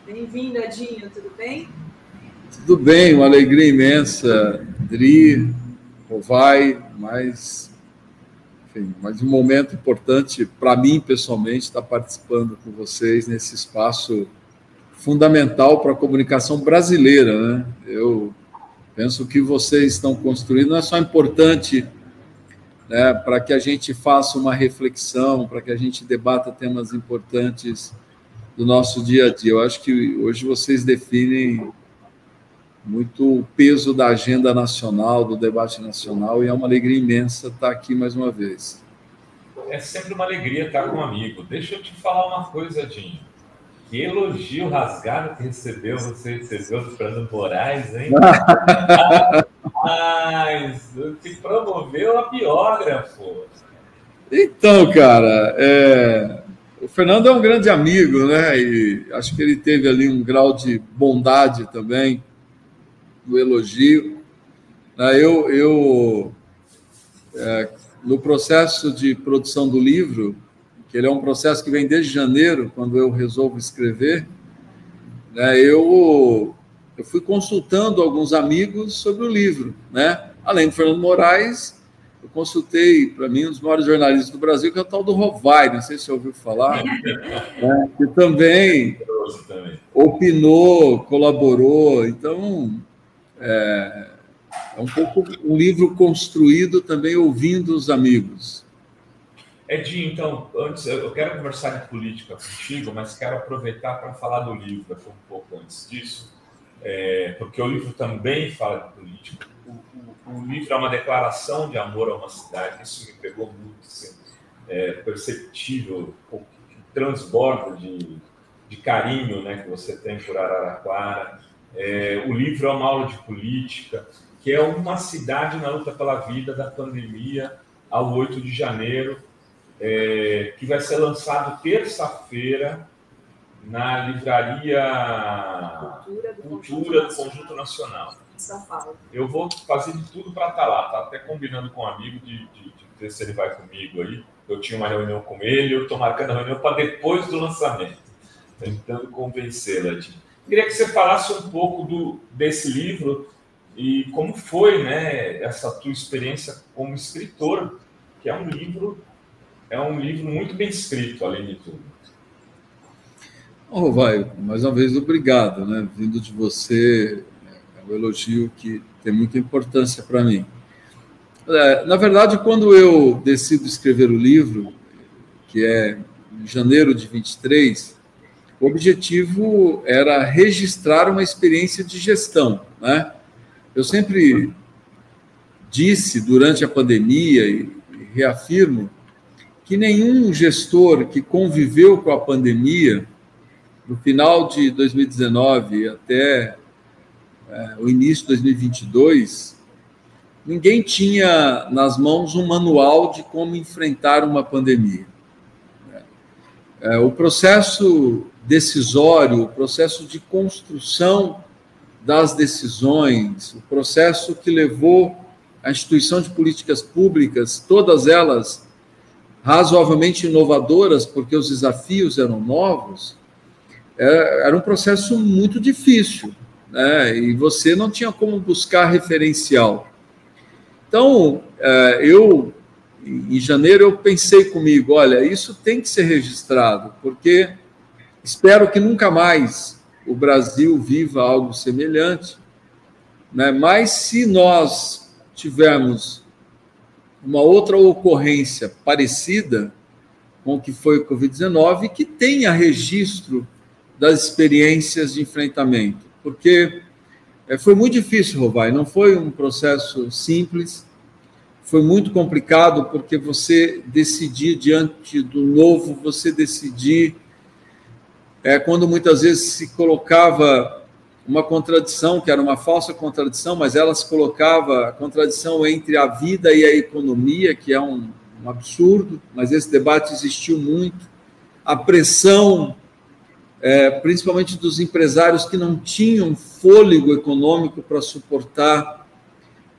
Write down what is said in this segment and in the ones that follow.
Bem-vindo, Edinho, tudo bem? Tudo bem, uma alegria imensa, Dri, Rovai, mais um momento importante para mim, pessoalmente, estar participando com vocês nesse espaço fundamental para a comunicação brasileira, né? Eu penso que vocês estão construindo não é só importante, né, para que a gente faça uma reflexão, para que a gente debata temas importantes do nosso dia a dia. Eu acho que hoje vocês definem muito o peso da agenda nacional, do debate nacional, e é uma alegria imensa estar aqui mais uma vez. É sempre uma alegria estar com um amigo. Deixa eu te falar uma coisa, Edinho. Que elogio rasgado que você recebeu do Fernando Moraes, hein? Mas te promoveu a biógrafo. Então, cara, o Fernando é um grande amigo, né? E acho que ele teve ali um grau de bondade também no elogio. No processo de produção do livro, que ele é um processo que vem desde janeiro, quando eu resolvo escrever, né, eu fui consultando alguns amigos sobre o livro, né? Além do Fernando Moraes, eu consultei, para mim, um dos maiores jornalistas do Brasil, que é o tal do Rovai, não sei se você ouviu falar, né, que também opinou, colaborou. Então, é um pouco um livro construído também ouvindo os amigos. Edinho, então, antes, eu quero conversar de política contigo, mas quero aproveitar para falar do livro aqui um pouco antes disso, porque o livro também fala de política. O livro é uma declaração de amor a uma cidade, isso me pegou muito, assim, perceptível, o transbordo de carinho, né, que você tem por Araraquara. O livro é uma aula de política, que é uma cidade na luta pela vida da pandemia ao 8 de janeiro, que vai ser lançado terça-feira na livraria Cultura do Conjunto Nacional. São Paulo. Eu vou fazer de tudo para estar lá, tá até combinando com um amigo de ver se ele vai comigo aí. Eu tinha uma reunião com ele, eu estou marcando a reunião para depois do lançamento, tentando convencê-lo, Edinho. Queria que você falasse um pouco desse livro e como foi, né, essa tua experiência como escritor, que é um livro muito bem escrito, além de tudo. Vai, mais uma vez, obrigado, né? Vindo de você, é um elogio que tem muita importância para mim. Na verdade, quando eu decido escrever o livro, que é em janeiro de 23, o objetivo era registrar uma experiência de gestão, né? Eu sempre disse durante a pandemia, e reafirmo, que nenhum gestor que conviveu com a pandemia, no final de 2019 até o início de 2022, ninguém tinha nas mãos um manual de como enfrentar uma pandemia. O processo decisório, o processo de construção das decisões, o processo que levou a instituição de políticas públicas, todas elas razoavelmente inovadoras, porque os desafios eram novos, era um processo muito difícil, né? E você não tinha como buscar referencial. Então, em janeiro, eu pensei comigo, olha, isso tem que ser registrado, porque espero que nunca mais o Brasil viva algo semelhante, né? Mas se nós tivermos uma outra ocorrência parecida com o que foi o Covid-19, que tenha registro das experiências de enfrentamento, porque foi muito difícil, Rovai, não foi um processo simples, foi muito complicado, porque você decidir diante do novo, você decidir quando muitas vezes se colocava uma contradição, que era uma falsa contradição, mas ela se colocava a contradição entre a vida e a economia, que é um absurdo, mas esse debate existiu muito. A pressão, principalmente dos empresários que não tinham fôlego econômico para suportar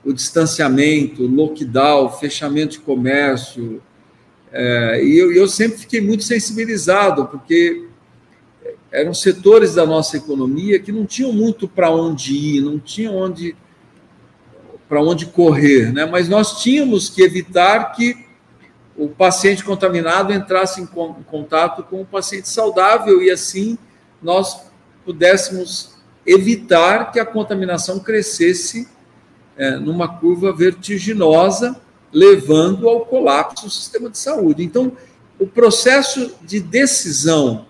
o distanciamento, o lockdown, o fechamento de comércio. E eu sempre fiquei muito sensibilizado, porque eram setores da nossa economia que não tinham muito para onde ir, não tinham para onde correr, né? Mas nós tínhamos que evitar que o paciente contaminado entrasse em contato com o paciente saudável e assim nós pudéssemos evitar que a contaminação crescesse numa curva vertiginosa, levando ao colapso do sistema de saúde. Então, o processo de decisão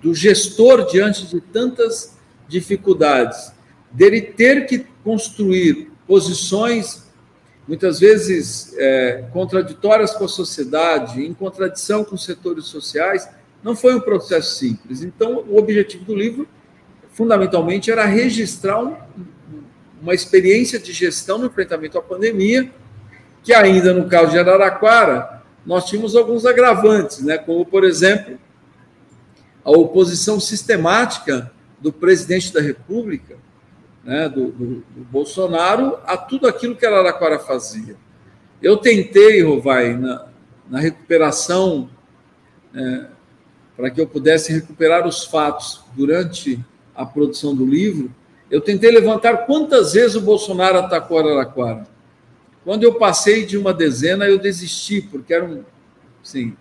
do gestor diante de tantas dificuldades, dele ter que construir posições, muitas vezes contraditórias com a sociedade, em contradição com os setores sociais, não foi um processo simples. Então, o objetivo do livro, fundamentalmente, era registrar uma experiência de gestão no enfrentamento à pandemia, que ainda no caso de Araraquara, nós tínhamos alguns agravantes, né? Como, por exemplo, a oposição sistemática do presidente da República, né, do Bolsonaro, a tudo aquilo que Araraquara fazia. Eu tentei, Rovai, na recuperação, para que eu pudesse recuperar os fatos durante a produção do livro, eu tentei levantar quantas vezes o Bolsonaro atacou Araraquara. Quando eu passei de uma dezena, eu desisti, porque eram, assim,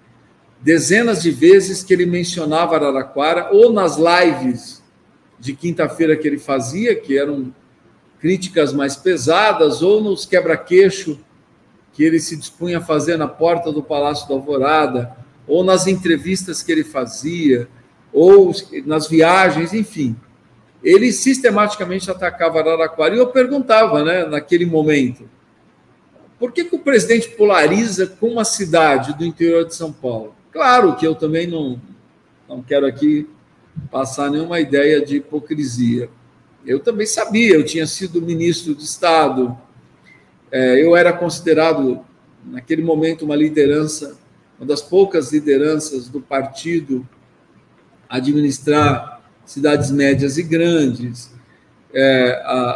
dezenas de vezes que ele mencionava Araraquara, ou nas lives de quinta-feira que ele fazia, que eram críticas mais pesadas, ou nos quebra-queixo que ele se dispunha a fazer na porta do Palácio da Alvorada, ou nas entrevistas que ele fazia, ou nas viagens, enfim. Ele sistematicamente atacava Araraquara. E eu perguntava, né, naquele momento, por que o presidente polariza com uma cidade do interior de São Paulo? Claro que eu também não quero aqui passar nenhuma ideia de hipocrisia. Eu também sabia, eu tinha sido ministro de Estado, eu era considerado, naquele momento, uma liderança, uma das poucas lideranças do partido a administrar cidades médias e grandes.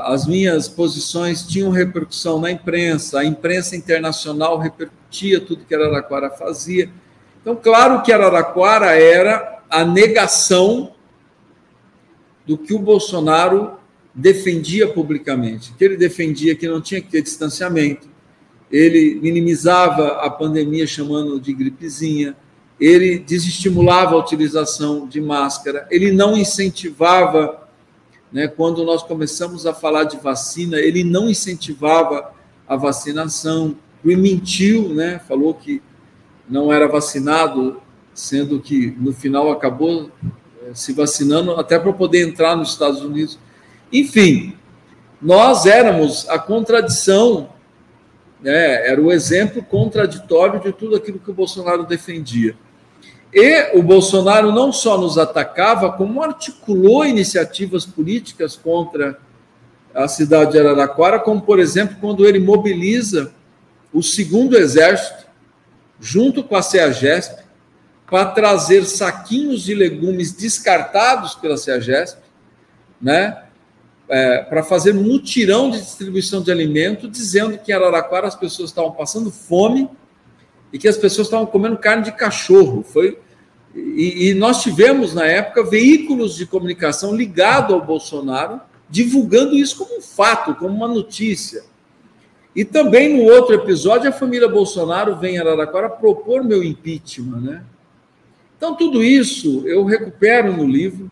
As minhas posições tinham repercussão na imprensa, a imprensa internacional repercutia tudo que Araraquara fazia. Então, claro que Araraquara era a negação do que o Bolsonaro defendia publicamente, que ele defendia que não tinha que ter distanciamento, ele minimizava a pandemia chamando de gripezinha, ele desestimulava a utilização de máscara, ele não incentivava, né, quando nós começamos a falar de vacina, ele não incentivava a vacinação, ele mentiu, né, falou que não era vacinado, sendo que no final acabou se vacinando até para poder entrar nos Estados Unidos. Enfim, nós éramos a contradição, né, era o exemplo contraditório de tudo aquilo que o Bolsonaro defendia. E o Bolsonaro não só nos atacava, como articulou iniciativas políticas contra a cidade de Araraquara, como, por exemplo, quando ele mobiliza o 2º Exército, junto com a CEAGESP, para trazer saquinhos de legumes descartados pela CEAGESP, né, para fazer mutirão de distribuição de alimento, dizendo que em Araraquara as pessoas estavam passando fome e que as pessoas estavam comendo carne de cachorro. E nós tivemos, na época, veículos de comunicação ligados ao Bolsonaro, divulgando isso como um fato, como uma notícia. E também, no outro episódio, a família Bolsonaro vem a Araraquara propor meu impeachment, né? Então, tudo isso eu recupero no livro,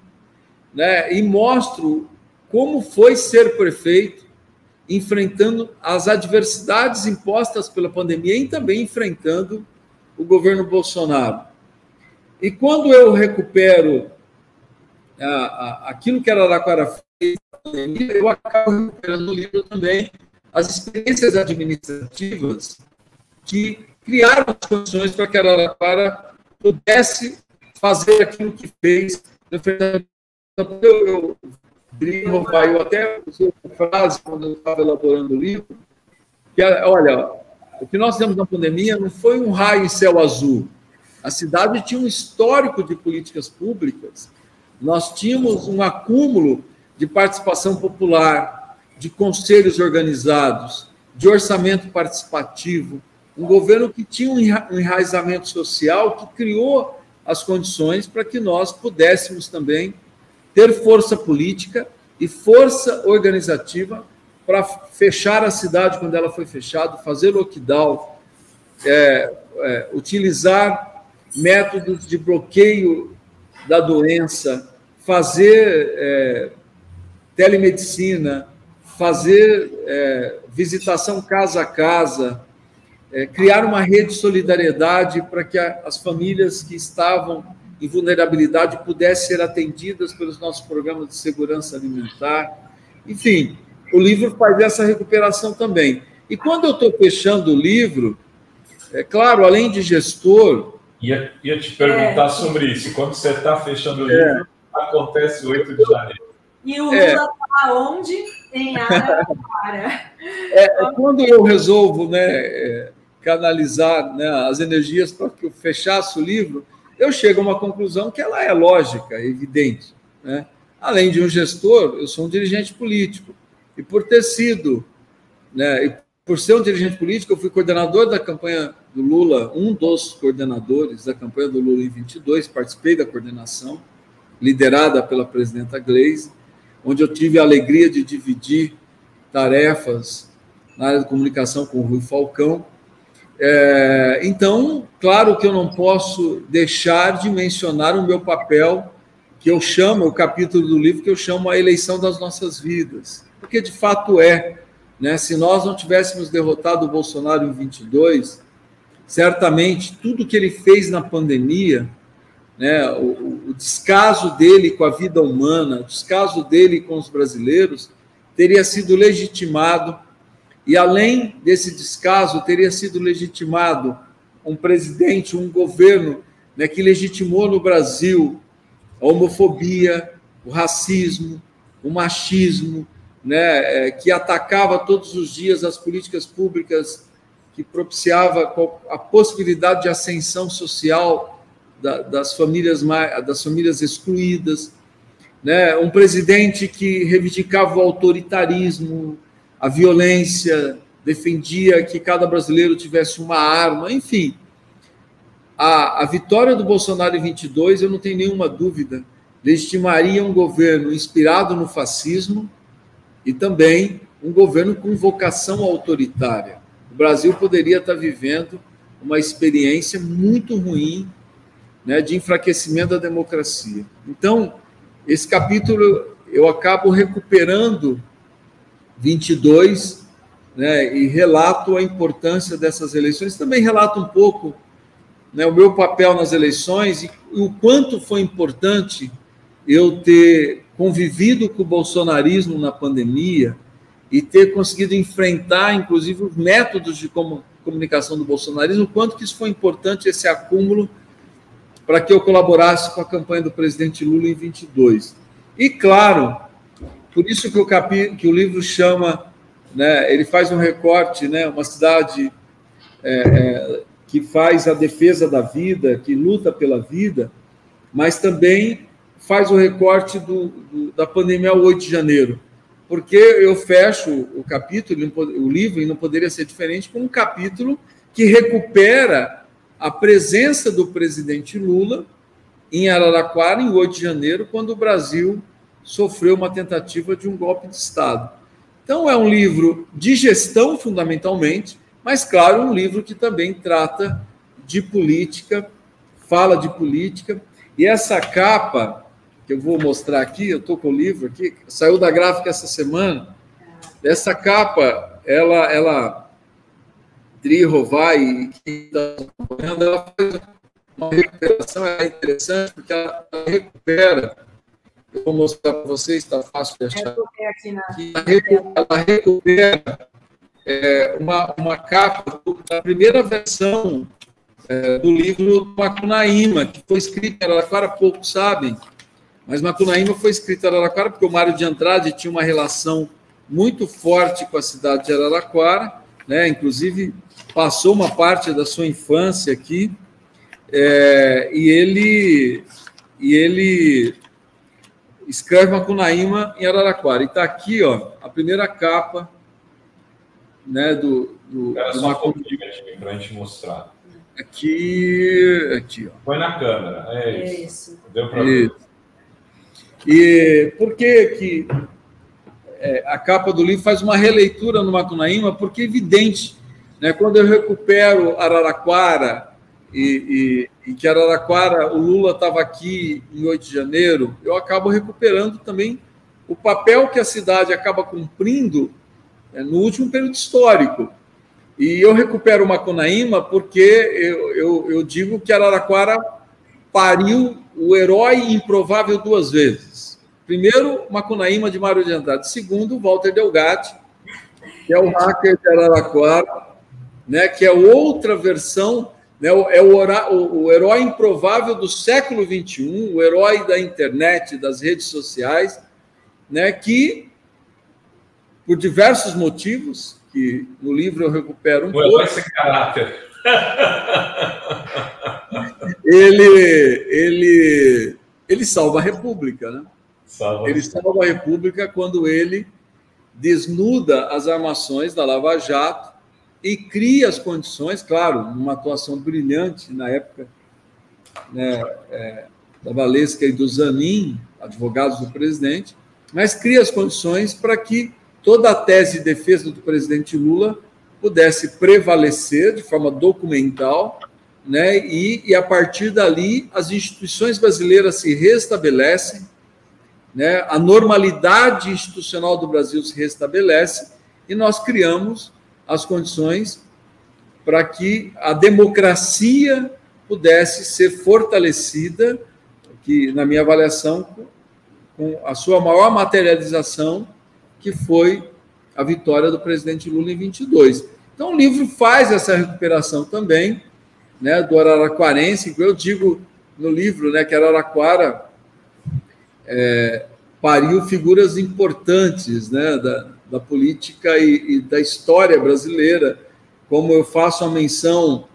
né, e mostro como foi ser prefeito, enfrentando as adversidades impostas pela pandemia e também enfrentando o governo Bolsonaro. E quando eu recupero aquilo que Araraquara fez na pandemia, eu acabo recuperando no livro também as experiências administrativas que criaram as condições para que Araraquara pudesse fazer aquilo que fez. Eu até usei uma frase quando eu estava elaborando o livro, que, olha, o que nós temos na pandemia não foi um raio em céu azul. A cidade tinha um histórico de políticas públicas, nós tínhamos um acúmulo de participação popular, de conselhos organizados, de orçamento participativo, um governo que tinha um enraizamento social, que criou as condições para que nós pudéssemos também ter força política e força organizativa para fechar a cidade quando ela foi fechada, fazer lockdown, utilizar métodos de bloqueio da doença, fazer telemedicina, fazer visitação casa a casa, criar uma rede de solidariedade para que as famílias que estavam em vulnerabilidade pudessem ser atendidas pelos nossos programas de segurança alimentar. Enfim, o livro faz essa recuperação também. E quando eu estou fechando o livro, claro, além de gestor... Ia te perguntar sobre isso. Quando você está fechando o livro, acontece o 8 de janeiro. E o Lula está onde? Em Araraquara. Quando eu resolvo canalizar as energias para que eu fechasse o livro, eu chego a uma conclusão que ela é lógica, evidente. Né? Além de um gestor, eu sou um dirigente político. E por ter sido, e por ser um dirigente político, eu fui coordenador da campanha do Lula, um dos coordenadores da campanha do Lula em 22, participei da coordenação, liderada pela presidenta Gleisi, onde eu tive a alegria de dividir tarefas na área de comunicação com o Rui Falcão. Então, claro que eu não posso deixar de mencionar o meu papel, que eu chamo, o capítulo do livro, que eu chamo a eleição das nossas vidas. Porque, de fato, se nós não tivéssemos derrotado o Bolsonaro em 22, certamente tudo que ele fez na pandemia, o descaso dele com a vida humana, o descaso dele com os brasileiros, teria sido legitimado. E, além desse descaso, teria sido legitimado um presidente, um governo que legitimou no Brasil a homofobia, o racismo, o machismo, que atacava todos os dias as políticas públicas, que propiciava a possibilidade de ascensão social das famílias excluídas, um presidente que reivindicava o autoritarismo, a violência, defendia que cada brasileiro tivesse uma arma, enfim. A vitória do Bolsonaro em 22, eu não tenho nenhuma dúvida, legitimaria um governo inspirado no fascismo e também um governo com vocação autoritária. O Brasil poderia estar vivendo uma experiência muito ruim de enfraquecimento da democracia. Então, esse capítulo eu acabo recuperando 22, e relato a importância dessas eleições. Também relato um pouco o meu papel nas eleições e o quanto foi importante eu ter convivido com o bolsonarismo na pandemia e ter conseguido enfrentar, inclusive, os métodos de comunicação do bolsonarismo, o quanto que isso foi importante, esse acúmulo, para que eu colaborasse com a campanha do presidente Lula em 22. E, claro, por isso que o livro chama, ele faz um recorte, uma cidade que faz a defesa da vida, que luta pela vida, mas também faz o recorte da pandemia ao 8 de janeiro, porque eu fecho o capítulo, o livro, e não poderia ser diferente, com um capítulo que recupera a presença do presidente Lula em Araraquara, em 8 de janeiro, quando o Brasil sofreu uma tentativa de um golpe de Estado. Então, é um livro de gestão, fundamentalmente, mas, claro, um livro que também trata de política, fala de política, e essa capa, que eu vou mostrar aqui, eu estou com o livro aqui, saiu da gráfica essa semana, essa capa, ela Dri Rovai, que está acompanhando, ela faz uma recuperação, é interessante, porque ela recupera, eu vou mostrar para vocês, está fácil de achar, ela recupera uma capa da primeira versão do livro Macunaíma, que foi escrito em Araraquara, poucos sabem, mas Macunaíma foi escrito em Araraquara porque o Mário de Andrade tinha uma relação muito forte com a cidade de Araraquara, inclusive passou uma parte da sua infância aqui, e ele escreve Macunaíma em Araraquara. E está aqui, a primeira capa, do só um pouquinho para a gente mostrar. Aqui, ó. Põe na câmera, é isso. Deu para ver. E por que a capa do livro faz uma releitura no Macunaíma? Porque é evidente, né, quando eu recupero Araraquara, e que Araraquara, o Lula estava aqui em 8 de janeiro, eu acabo recuperando também o papel que a cidade acaba cumprindo no último período histórico. E eu recupero o Macunaíma porque eu digo que Araraquara pariu o herói improvável 2 vezes. Primeiro, Macunaíma de Mário de Andrade. Segundo, Walter Delgatti, que é o hacker de Araraquara, né, que é outra versão, né, é o herói improvável do século XXI, o herói da internet, das redes sociais, né, que, por diversos motivos, que no livro eu recupero um pouco. Esse caráter. Ele salva a República, né? Ele salva a República quando ele desnuda as armações da Lava Jato e cria as condições, claro, numa atuação brilhante na época, né, da Valesca e do Zanin, advogados do presidente, mas cria as condições para que toda a tese de defesa do presidente Lula pudesse prevalecer de forma documental, né, e a partir dali as instituições brasileiras se restabelecem, né, a normalidade institucional do Brasil se restabelece e nós criamos as condições para que a democracia pudesse ser fortalecida, que, na minha avaliação, com a sua maior materialização, que foi a vitória do presidente Lula em 22. Então, o livro faz essa recuperação também, né, do araraquarense. Eu digo no livro, né, que Araraquara pariu figuras importantes, né, da política e da história brasileira, como eu faço a menção,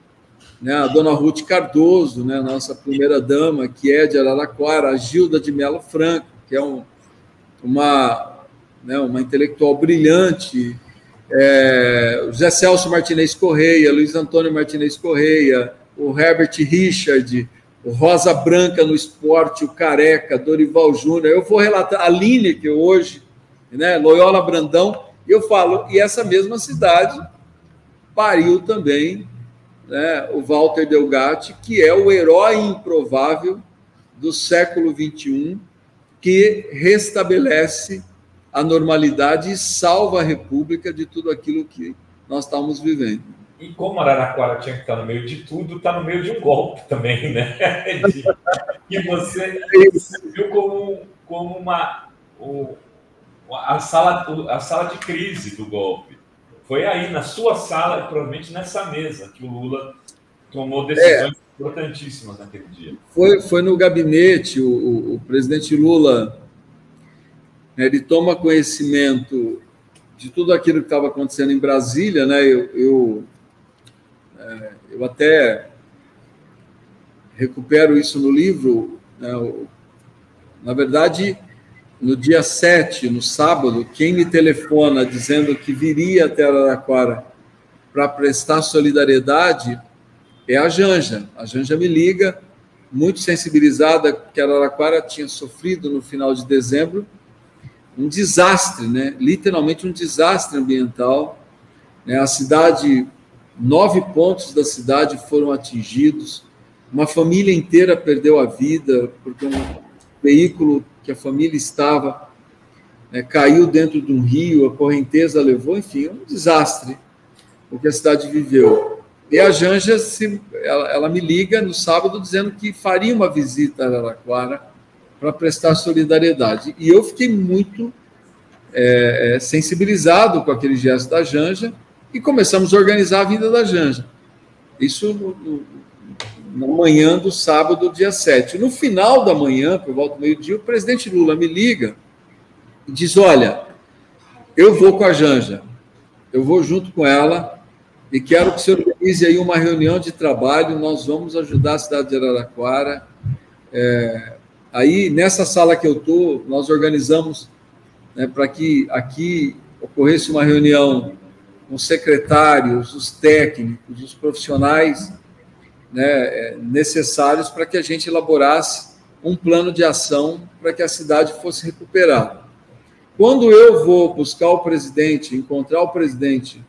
né, a dona Ruth Cardoso, né, nossa primeira-dama, que é de Araraquara, a Gilda de Mello Franco, que é uma intelectual brilhante, José Celso Martinez Correia, Luiz Antônio Martinez Correia, o Herbert Richard, o Rosa Branca no esporte, o Careca, Dorival Júnior. Eu vou relatar a Lineker hoje, né, Loyola Brandão, e eu falo, e essa mesma cidade pariu também, né, o Walter Delgatti, que é o herói improvável do século XXI, que restabelece a normalidade e salva a República de tudo aquilo que nós estávamos vivendo. E como Araraquara tinha que estar no meio de tudo, está no meio de um golpe também, né? E você viu como a sala de crise do golpe. Foi aí, na sua sala, e provavelmente nessa mesa, que o Lula tomou decisões importantíssimas naquele dia. Foi no gabinete, o presidente Lula, ele toma conhecimento de tudo aquilo que estava acontecendo em Brasília, né? Eu até recupero isso no livro, né? Na verdade, no dia 7, no sábado, quem me telefona dizendo que viria até Araraquara para prestar solidariedade é a Janja. A Janja me liga, muito sensibilizada, que Araraquara tinha sofrido no final de dezembro um desastre, né? Literalmente um desastre ambiental, né? A cidade, 9 pontos da cidade foram atingidos, uma família inteira perdeu a vida, porque um veículo que a família estava, né, caiu dentro de um rio, a correnteza levou, enfim, um desastre o que a cidade viveu. E a Janja, ela me liga no sábado dizendo que faria uma visita a Araraquara para prestar solidariedade. E eu fiquei muito sensibilizado com aquele gesto da Janja e começamos a organizar a vida da Janja. Isso na manhã do sábado, dia 7. No final da manhã, por volta do meio-dia, o presidente Lula me liga e diz, olha, eu vou com a Janja, eu vou junto com ela e quero que você organize aí uma reunião de trabalho, nós vamos ajudar a cidade de Araraquara. Aí, nessa sala que eu estou, nós organizamos, né, para que aqui ocorresse uma reunião com os secretários, os técnicos, os profissionais né, necessários para que a gente elaborasse um plano de ação para que a cidade fosse recuperada. Quando eu vou buscar o presidente, encontrar o presidente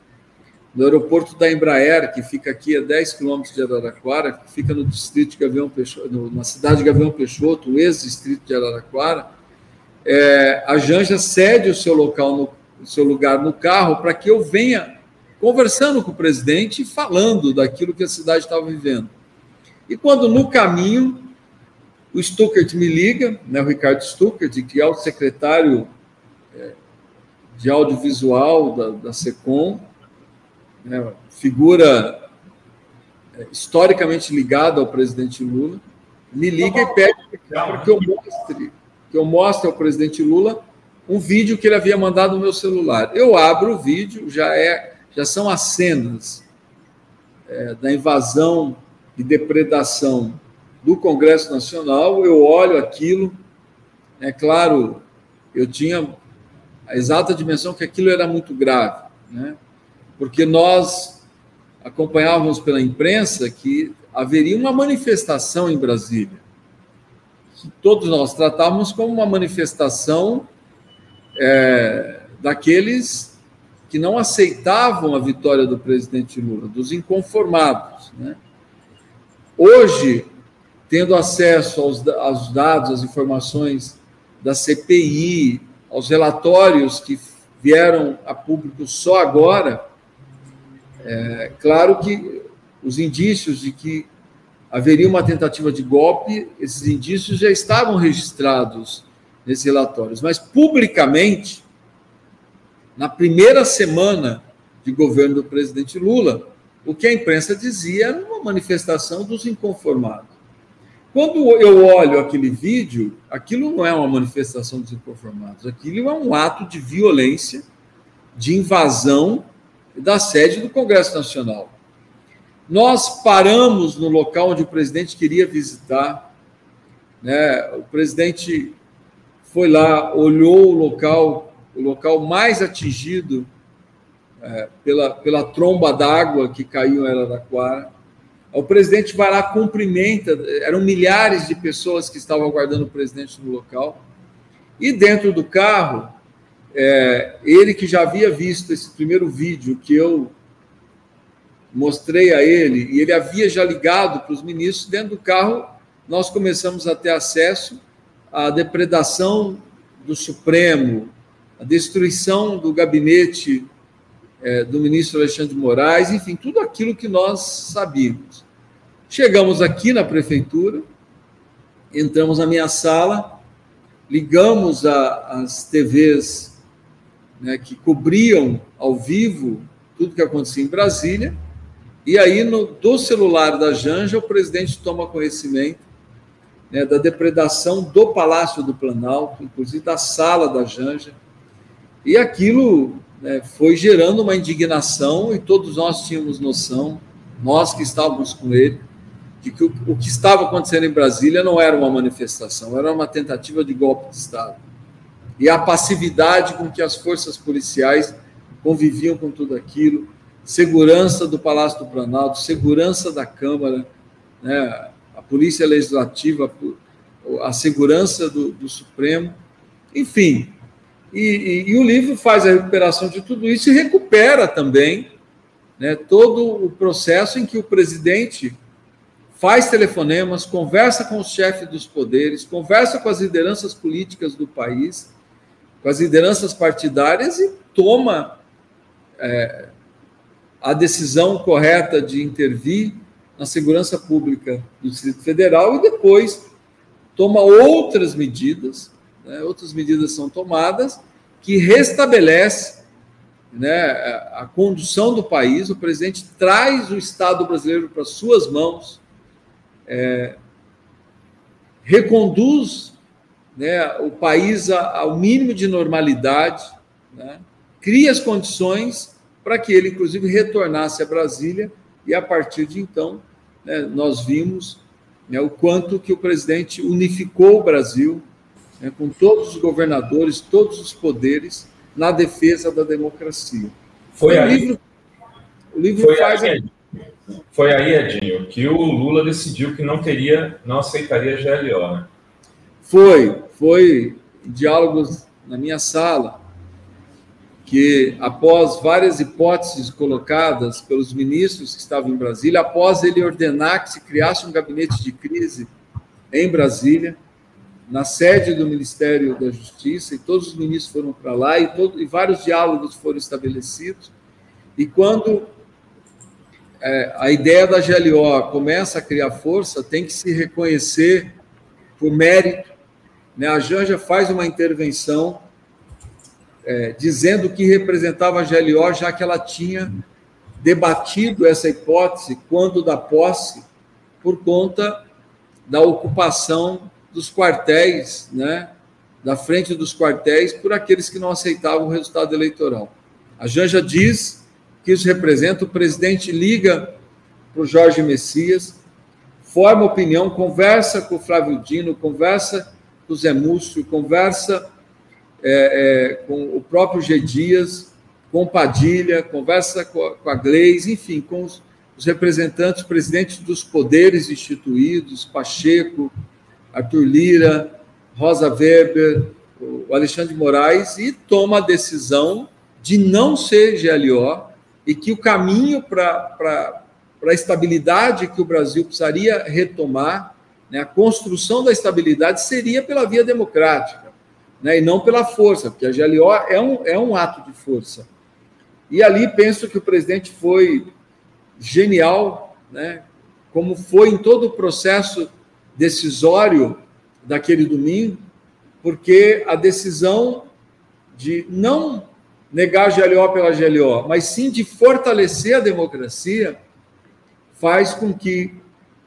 no aeroporto da Embraer, que fica aqui a 10 quilômetros de Araraquara, que fica no distrito de Gavião Peixoto, na cidade de Gavião Peixoto, o ex-distrito de Araraquara, a Janja cede o seu lugar no carro para que eu venha conversando com o presidente e falando daquilo que a cidade estava vivendo. E quando no caminho o Stuckert me liga, né, o Ricardo Stuckert, que é o secretário de audiovisual da SECOM, né, figura historicamente ligada ao presidente Lula, me liga e pede para que eu mostre ao presidente Lula um vídeo que ele havia mandado no meu celular. Eu abro o vídeo, já são as cenas da invasão e depredação do Congresso Nacional. Eu olho aquilo, é claro, eu tinha a exata dimensão que aquilo era muito grave, né? Porque nós acompanhávamos pela imprensa que haveria uma manifestação em Brasília, que todos nós tratávamos como uma manifestação daqueles que não aceitavam a vitória do presidente Lula, dos inconformados, né? Hoje, tendo acesso aos dados, às informações da CPI, aos relatórios que vieram a público só agora, claro que os indícios de que haveria uma tentativa de golpe, esses indícios já estavam registrados nesses relatórios, mas publicamente, na primeira semana de governo do presidente Lula, o que a imprensa dizia era uma manifestação dos inconformados. Quando eu olho aquele vídeo, aquilo não é uma manifestação dos inconformados, aquilo é um ato de violência, de invasão da sede do Congresso Nacional. Nós paramos no local onde o presidente queria visitar, né? O presidente foi lá, olhou o local mais atingido pela tromba d'água que caiu em Araraquara. O presidente vai lá, cumprimenta, eram milhares de pessoas que estavam aguardando o presidente no local, e dentro do carro, ele que já havia visto esse primeiro vídeo que eu mostrei a ele, e ele havia já ligado para os ministros, dentro do carro nós começamos a ter acesso à depredação do Supremo, a destruição do gabinete do ministro Alexandre de Moraes, enfim, tudo aquilo que nós sabíamos. Chegamos aqui na prefeitura, entramos na minha sala, ligamos as TVs, né, que cobriam ao vivo tudo que acontecia em Brasília, e aí do celular da Janja o presidente toma conhecimento, né, da depredação do Palácio do Planalto, inclusive da sala da Janja, e aquilo, né, foi gerando uma indignação, e todos nós tínhamos noção, nós que estávamos com ele, de que o que estava acontecendo em Brasília não era uma manifestação, era uma tentativa de golpe de Estado. E a passividade com que as forças policiais conviviam com tudo aquilo, segurança do Palácio do Planalto, segurança da Câmara, né, a Polícia Legislativa, a segurança do Supremo, enfim. E o livro faz a recuperação de tudo isso e recupera também, né, todo o processo em que o presidente faz telefonemas, conversa com os chefes dos poderes, conversa com as lideranças políticas do país, com as lideranças partidárias e toma a decisão correta de intervir na segurança pública do Distrito Federal e depois toma outras medidas, né, outras medidas são tomadas que restabelece, né, a condução do país. O presidente traz o Estado brasileiro para suas mãos, reconduz, né, o país ao mínimo de normalidade, né, cria as condições para que ele, inclusive, retornasse a Brasília, e a partir de então, né, nós vimos, né, o quanto que o presidente unificou o Brasil, né, com todos os governadores, todos os poderes, na defesa da democracia. O livro faz... Foi aí, Edinho, que o Lula decidiu que não aceitaria GLO, né? Foi diálogos na minha sala, que após várias hipóteses colocadas pelos ministros que estavam em Brasília, após ele ordenar que se criasse um gabinete de crise em Brasília, na sede do Ministério da Justiça, e todos os ministros foram para lá, e vários diálogos foram estabelecidos, e quando a ideia da GLO começa a criar força, tem que se reconhecer por mérito, né? A Janja faz uma intervenção dizendo que representava a GLO, já que ela tinha debatido essa hipótese quando da posse, por conta da ocupação dos quartéis, né, da frente dos quartéis, por aqueles que não aceitavam o resultado eleitoral. A Janja diz que isso representa, o presidente liga para o Jorge Messias, forma opinião, conversa com o Flávio Dino, conversa com o Zé Múcio, conversa com o próprio G. Dias, com o Padilha, conversa com a Gleisi, enfim, com os representantes, presidentes dos poderes instituídos, Pacheco, Arthur Lira, Rosa Weber, o Alexandre de Moraes, e toma a decisão de não ser GLO e que o caminho para a estabilidade que o Brasil precisaria retomar, né, a construção da estabilidade seria pela via democrática, né, e não pela força, porque a GLO é um ato de força. E ali penso que o presidente foi genial, né, como foi em todo o processo decisório daquele domingo, porque a decisão de não negar a GLO pela GLO, mas sim de fortalecer a democracia, faz com que,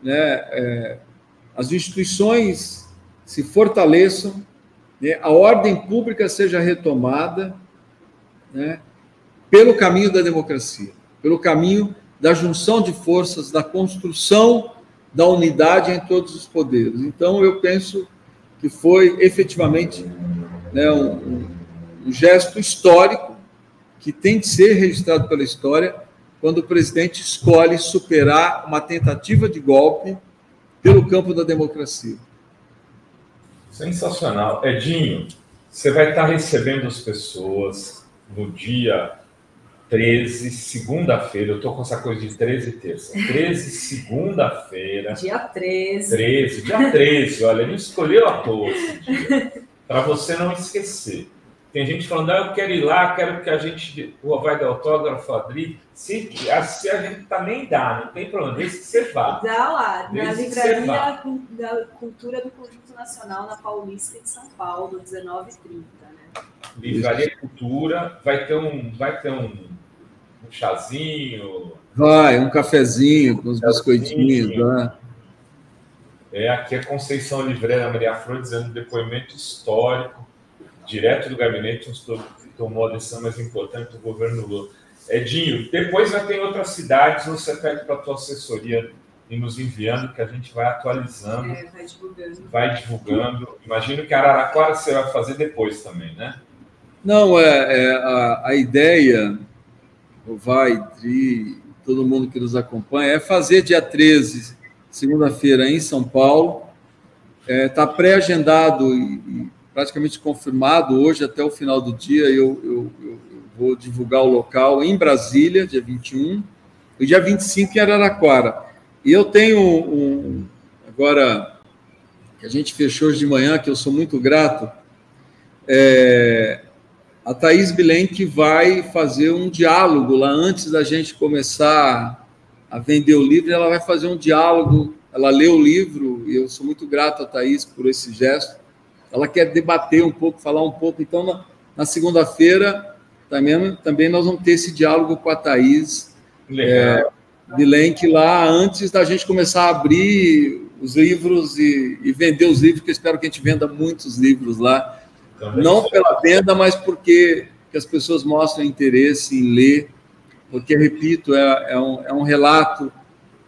né, as instituições se fortaleçam, né, a ordem pública seja retomada, né, pelo caminho da democracia, pelo caminho da junção de forças, da construção da unidade em todos os poderes. Então, eu penso que foi efetivamente, né, um gesto histórico que tem de ser registrado pela história quando o presidente escolhe superar uma tentativa de golpe pelo campo da democracia. Sensacional. Edinho, você vai estar recebendo as pessoas no dia 13, segunda-feira. Eu estou com essa coisa de 13 e terça. 13, segunda-feira. Dia 13. Dia 13. Olha, ele escolheu à toa esse dia. Para você não esquecer. Tem gente falando, eu quero ir lá, quero que a gente vai dar autógrafo, Adri. Se a gente também dá, não tem problema, desde que você vá. Dá lá, na Livraria da Cultura do Conjunto Nacional, na Paulista de São Paulo, 19h30. Né? Livraria Cultura, vai ter um chazinho. Vai, um cafezinho com os biscoitinhos. Né? Aqui é Conceição Livreira Maria Flor, dizendo depoimento histórico, direto do gabinete, que tomou a decisão mais importante do governo Lula. Edinho, depois já tem outras cidades, você pede para a tua assessoria e nos enviando, que a gente vai atualizando. Vai divulgando. Imagino que Araraquara você vai fazer depois também, né? Não, a ideia, o Dri, todo mundo que nos acompanha, é fazer dia 13, segunda-feira, em São Paulo. Está pré-agendado e praticamente confirmado hoje, até o final do dia, eu vou divulgar o local em Brasília, dia 21, e dia 25 em Araraquara. E eu tenho agora, que a gente fechou hoje de manhã, que eu sou muito grato, a Thaís Bilenque vai fazer um diálogo lá antes da gente começar a vender o livro, ela vai fazer um diálogo, ela leu o livro, e eu sou muito grato a Thaís por esse gesto. Ela quer debater um pouco, falar um pouco. Então, na segunda-feira, também nós vamos ter esse diálogo com a Thaís Bilenque lá, antes da gente começar a abrir os livros e vender os livros, que eu espero que a gente venda muitos livros lá. Também não pela venda, mas porque que as pessoas mostrem interesse em ler, porque, repito, é um relato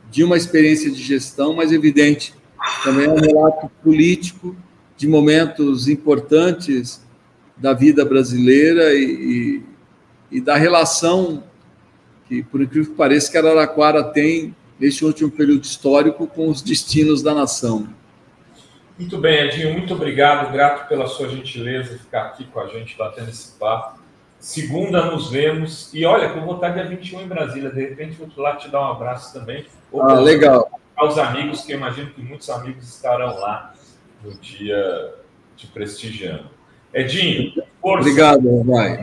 de uma experiência de gestão, mas evidente, também é um relato político, de momentos importantes da vida brasileira e da relação que, por incrível que pareça, que Araraquara tem neste último período histórico com os destinos da nação. Muito bem, Edinho, muito obrigado, grato pela sua gentileza de ficar aqui com a gente, batendo esse papo. Segunda nos vemos, e olha, que eu vou estar dia 21 em Brasília, de repente vou lá te dar um abraço também. Legal. Aos amigos, que eu imagino que muitos amigos estarão lá no dia te prestigiando. Edinho, força. Obrigado, Rovai.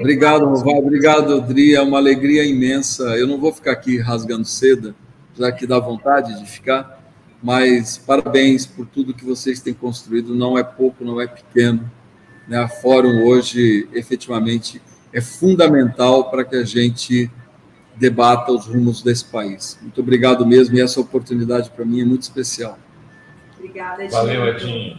Obrigado, Dri, é uma alegria imensa. Eu não vou ficar aqui rasgando seda, já que dá vontade de ficar, mas parabéns por tudo que vocês têm construído, não é pouco, não é pequeno, né? A Fórum hoje, efetivamente, é fundamental para que a gente debata os rumos desse país. Muito obrigado mesmo, e essa oportunidade para mim é muito especial. Obrigada, Edinho. Valeu, Edinho.